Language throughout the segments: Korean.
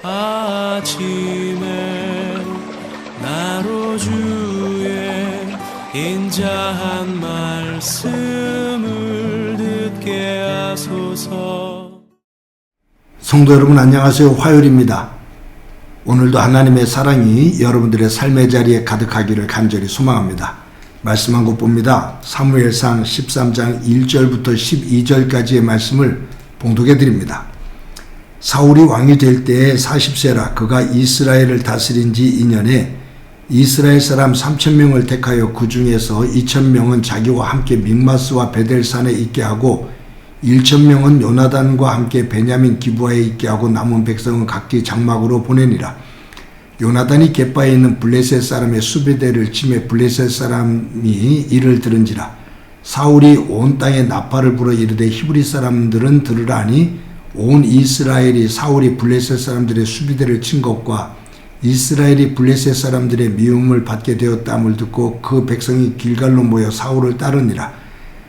아침에 나로 주의 인자한 말씀을 듣게 하소서. 성도 여러분 안녕하세요. 화요일입니다. 오늘도 하나님의 사랑이 여러분들의 삶의 자리에 가득하기를 간절히 소망합니다. 말씀 한 곳 봅니다. 사무엘상 13장 1절부터 12절까지의 말씀을 봉독해 드립니다. 사울이 왕이 될 때에 40세라 그가 이스라엘을 다스린 지 2년에 이스라엘 사람 3,000명을 택하여 그 중에서 2,000명은 자기와 함께 믹마스와 베델산에 있게 하고 1,000명은 요나단과 함께 베냐민 기브아에 있게 하고 남은 백성은 각기 장막으로 보내니라. 요나단이 겟바에 있는 블레셋 사람의 수비대를 치매 블레셋 사람이 이를 들은지라. 사울이 온 땅에 나팔을 불어 이르되 히브리 사람들은 들으라니 온 이스라엘이 사울이 블레셋 사람들의 수비대를 친 것과 이스라엘이 블레셋 사람들의 미움을 받게 되었다함을 듣고 그 백성이 길갈로 모여 사울을 따르니라.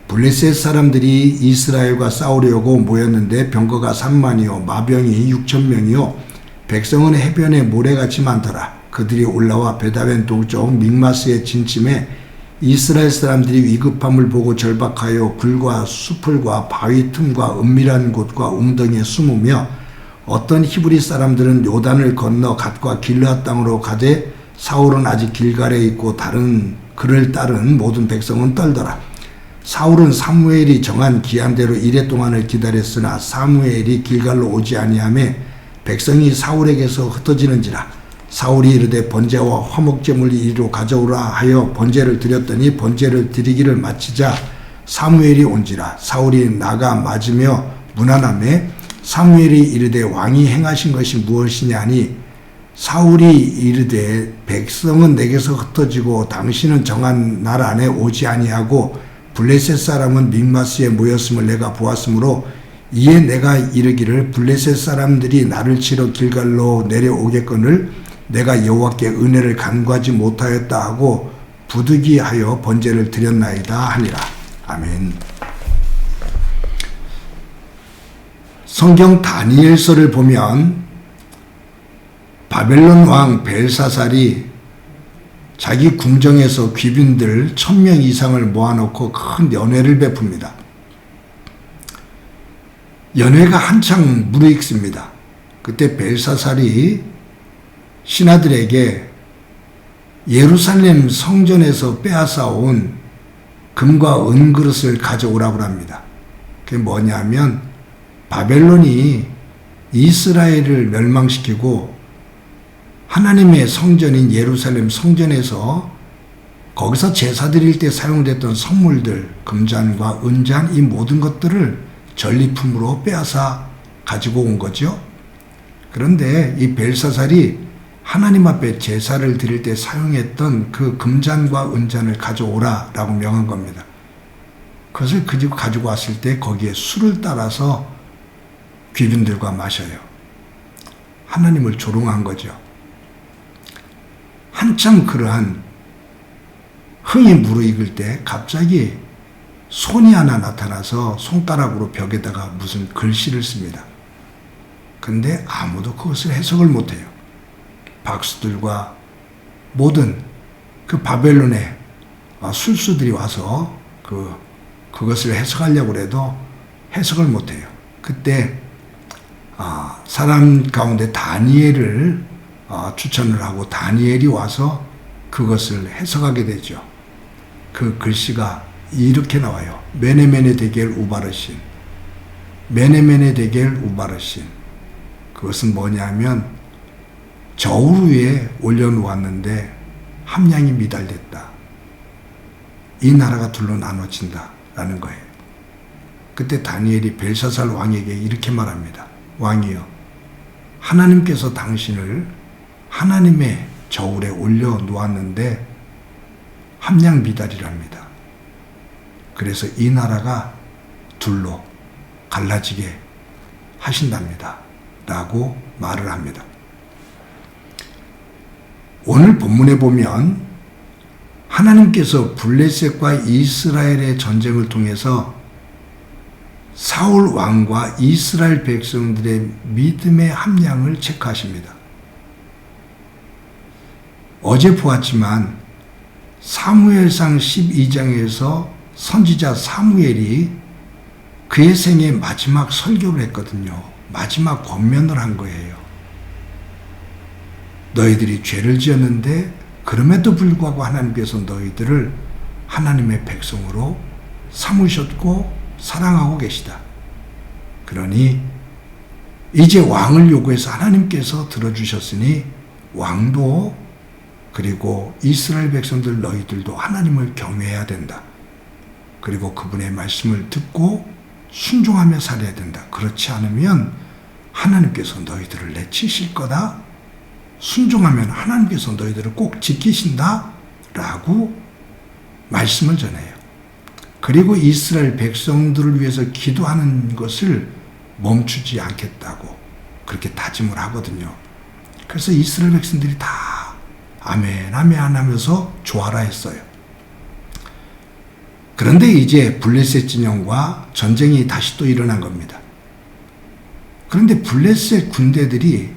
블레셋 사람들이 이스라엘과 싸우려고 모였는데 병거가 3만이요 마병이 6,000명이요 백성은 해변에 모래같이 많더라. 그들이 올라와 베다웬 동쪽 믹마스에 진침해 이스라엘 사람들이 위급함을 보고 절박하여 글과 수풀과 바위 틈과 은밀한 곳과 웅덩이에 숨으며 어떤 히브리 사람들은 요단을 건너 갓과 길르앗 땅으로 가되 사울은 아직 길갈에 있고 다른 그를 따른 모든 백성은 떨더라. 사울은 사무엘이 정한 기한대로 이레 동안을 기다렸으나 사무엘이 길갈로 오지 아니하며 백성이 사울에게서 흩어지는지라. 사울이 이르되 번제와 화목제물이 이리로 가져오라 하여 번제를 드렸더니 번제를 드리기를 마치자 사무엘이 온지라. 사울이 나가 맞으며 문안하매 사무엘이 이르되 왕이 행하신 것이 무엇이냐니 사울이 이르되 백성은 내게서 흩어지고 당신은 정한 날 안에 오지 아니하고 블레셋 사람은 믹마스에 모였음을 내가 보았으므로 이에 내가 이르기를 블레셋 사람들이 나를 치러 길갈로 내려오겠거늘 내가 여호와께 은혜를 간구하지 못하였다 하고 부득이하여 번제를 드렸나이다 하니라. 아멘. 성경 다니엘서를 보면 바벨론 왕 벨사살이 자기 궁정에서 귀빈들 1,000명 이상을 모아놓고 큰 연회를 베풉니다. 연회가 한창 무르익습니다. 그때 벨사살이 신하들에게 예루살렘 성전에서 빼앗아온 금과 은그릇을 가져오라고 합니다. 그게 뭐냐면 바벨론이 이스라엘을 멸망시키고 하나님의 성전인 예루살렘 성전에서 거기서 제사 드릴 때 사용됐던 성물들, 금잔과 은잔 이 모든 것들을 전리품으로 빼앗아 가지고 온 거죠. 그런데 이 벨사살이 하나님 앞에 제사를 드릴 때 사용했던 그 금잔과 은잔을 가져오라라고 명한 겁니다. 그것을 가지고 왔을 때 거기에 술을 따라서 귀빈들과 마셔요. 하나님을 조롱한 거죠. 한참 그러한 흥이 무르익을 때 갑자기 손이 하나 나타나서 손가락으로 벽에다가 무슨 글씨를 씁니다. 근데 아무도 그것을 해석을 못해요. 박수들과 모든 그 바벨론의 술수들이 와서 그것을 해석하려고 해도 해석을 못해요. 그때 사람 가운데 다니엘을 추천을 하고 다니엘이 와서 그것을 해석하게 되죠. 그 글씨가 이렇게 나와요. 메네메네 데겔 우바르신. 메네메네 데겔 우바르신. 그것은 뭐냐면 저울 위에 올려놓았는데 함량이 미달됐다. 이 나라가 둘로 나눠진다 라는 거예요. 그때 다니엘이 벨사살 왕에게 이렇게 말합니다. 왕이여, 하나님께서 당신을 하나님의 저울에 올려놓았는데 함량 미달이랍니다. 그래서 이 나라가 둘로 갈라지게 하신답니다. 라고 말을 합니다. 오늘 본문에 보면 하나님께서 블레셋과 이스라엘의 전쟁을 통해서 사울 왕과 이스라엘 백성들의 믿음의 함량을 체크하십니다. 어제 보았지만 사무엘상 12장에서 선지자 사무엘이 그의 생애 마지막 설교를 했거든요. 마지막 권면을 한 거예요. 너희들이 죄를 지었는데 그럼에도 불구하고 하나님께서 너희들을 하나님의 백성으로 삼으셨고 사랑하고 계시다. 그러니 이제 왕을 요구해서 하나님께서 들어주셨으니 왕도 그리고 이스라엘 백성들 너희들도 하나님을 경외해야 된다. 그리고 그분의 말씀을 듣고 순종하며 살아야 된다. 그렇지 않으면 하나님께서 너희들을 내치실 거다. 순종하면 하나님께서 너희들을 꼭 지키신다. 라고 말씀을 전해요. 그리고 이스라엘 백성들을 위해서 기도하는 것을 멈추지 않겠다고 그렇게 다짐을 하거든요. 그래서 이스라엘 백성들이 다 아멘 아멘 하면서 좋아라 했어요. 그런데 이제 블레셋 진영과 전쟁이 다시 또 일어난 겁니다. 그런데 블레셋 군대들이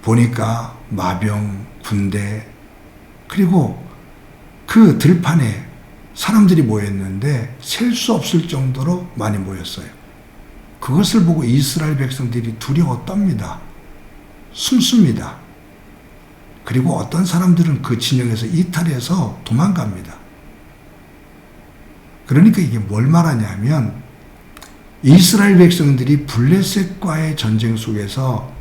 보니까 마병, 군대, 그리고 그 들판에 사람들이 모였는데 셀 수 없을 정도로 많이 모였어요. 그것을 보고 이스라엘 백성들이 두려워 떱니다. 숨습니다. 그리고 어떤 사람들은 그 진영에서 이탈해서 도망갑니다. 그러니까 이게 뭘 말하냐면 이스라엘 백성들이 블레셋과의 전쟁 속에서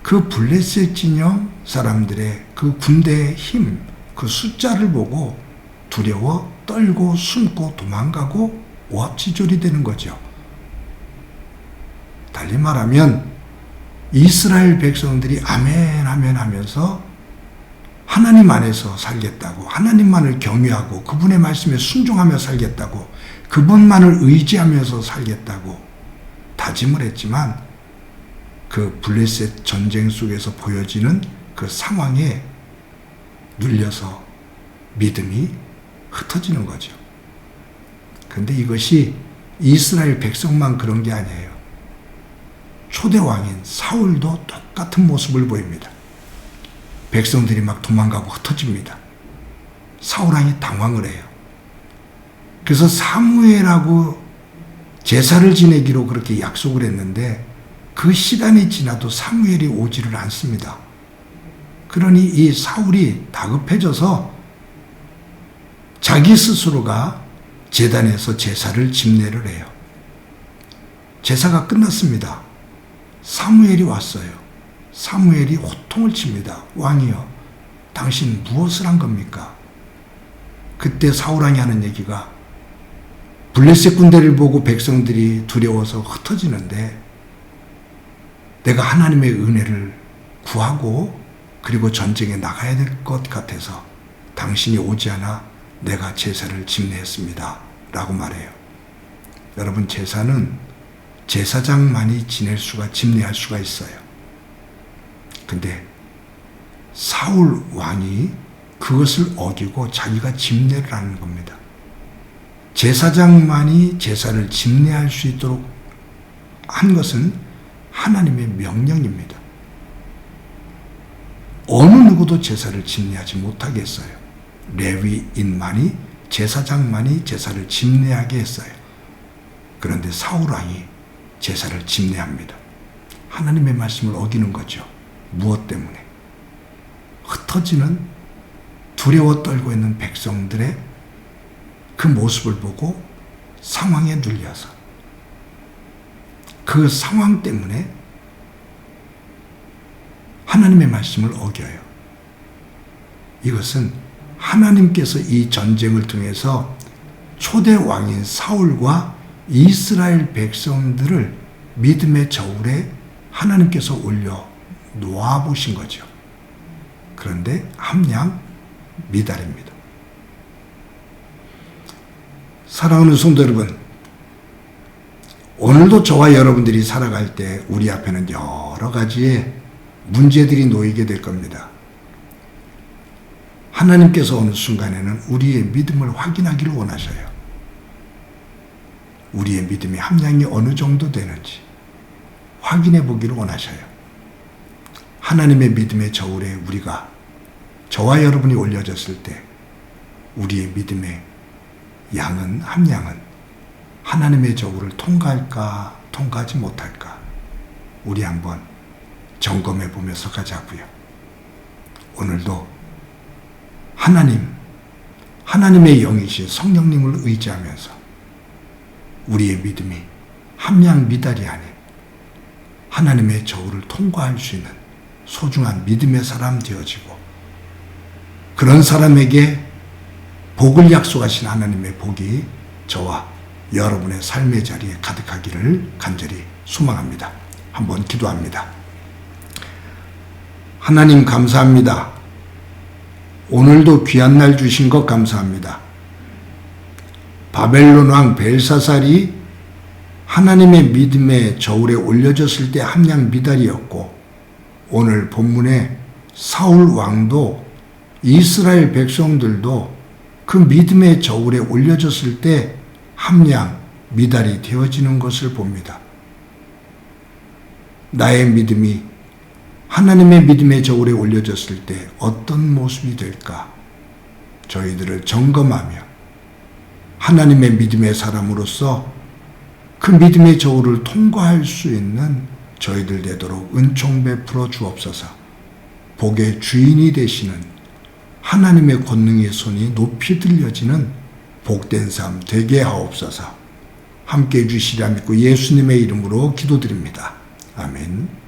그 블레셋 진영 사람들의 그 군대의 힘, 그 숫자를 보고 두려워 떨고 숨고 도망가고 오합지졸이 되는 거죠. 달리 말하면 이스라엘 백성들이 아멘 아멘 하면서 하나님 안에서 살겠다고, 하나님만을 경외하고 그분의 말씀에 순종하며 살겠다고, 그분만을 의지하면서 살겠다고 다짐을 했지만 그 블레셋 전쟁 속에서 보여지는 그 상황에 눌려서 믿음이 흩어지는 거죠. 그런데 이것이 이스라엘 백성만 그런 게 아니에요. 초대 왕인 사울도 똑같은 모습을 보입니다. 백성들이 막 도망가고 흩어집니다. 사울 왕이 당황을 해요. 그래서 사무엘하고 제사를 지내기로 그렇게 약속을 했는데 그 시간이 지나도 사무엘이 오지를 않습니다. 그러니 이 사울이 다급해져서 자기 스스로가 제단에서 제사를 집례를 해요. 제사가 끝났습니다. 사무엘이 왔어요. 사무엘이 호통을 칩니다. 왕이여, 당신 무엇을 한 겁니까? 그때 사울왕이 하는 얘기가 블레셋 군대를 보고 백성들이 두려워서 흩어지는데 내가 하나님의 은혜를 구하고 그리고 전쟁에 나가야 될 것 같아서 당신이 오지 않아 내가 제사를 집례했습니다. 라고 말해요. 여러분, 제사는 제사장만이 지낼 수가, 집례할 수가 있어요. 근데 사울 왕이 그것을 어기고 자기가 집례를 하는 겁니다. 제사장만이 제사를 집례할 수 있도록 한 것은 하나님의 명령입니다. 어느 누구도 제사를 집례하지 못하게 했어요. 레위인만이, 제사장만이 제사를 집례하게 했어요. 그런데 사울 왕이 제사를 집례합니다. 하나님의 말씀을 어기는 거죠. 무엇 때문에? 흩어지는, 두려워 떨고 있는 백성들의 그 모습을 보고 상황에 눌려서 그 상황 때문에 하나님의 말씀을 어겨요. 이것은 하나님께서 이 전쟁을 통해서 초대 왕인 사울과 이스라엘 백성들을 믿음의 저울에 하나님께서 올려 놓아보신 거죠. 그런데 함량 미달입니다. 사랑하는 성도 여러분, 오늘도 저와 여러분들이 살아갈 때 우리 앞에는 여러 가지의 문제들이 놓이게 될 겁니다. 하나님께서 어느 순간에는 우리의 믿음을 확인하기를 원하셔요. 우리의 믿음의 함량이 어느 정도 되는지 확인해 보기를 원하셔요. 하나님의 믿음의 저울에 우리가, 저와 여러분이 올려졌을 때 우리의 믿음의 양은, 함량은 하나님의 저울을 통과할까, 통과하지 못할까, 우리 한번 점검해 보면서 가자고요. 오늘도 하나님의 영이신 성령님을 의지하면서 우리의 믿음이 함량 미달이 아닌 하나님의 저울을 통과할 수 있는 소중한 믿음의 사람 되어지고, 그런 사람에게 복을 약속하신 하나님의 복이 저와 여러분의 삶의 자리에 가득하기를 간절히 소망합니다. 한번 기도합니다. 하나님 감사합니다. 오늘도 귀한 날 주신 것 감사합니다. 바벨론 왕 벨사살이 하나님의 믿음의 저울에 올려졌을 때 함량 미달이었고, 오늘 본문에 사울 왕도, 이스라엘 백성들도 그 믿음의 저울에 올려졌을 때 함량 미달이 되어지는 것을 봅니다. 나의 믿음이 하나님의 믿음의 저울에 올려졌을 때 어떤 모습이 될까? 저희들을 점검하며 하나님의 믿음의 사람으로서 그 믿음의 저울을 통과할 수 있는 저희들 되도록 은총 베풀어 주옵소서. 복의 주인이 되시는 하나님의 권능의 손이 높이 들려지는 복된 삶 되게 하옵소서. 함께 해주시리라 믿고 예수님의 이름으로 기도드립니다. 아멘.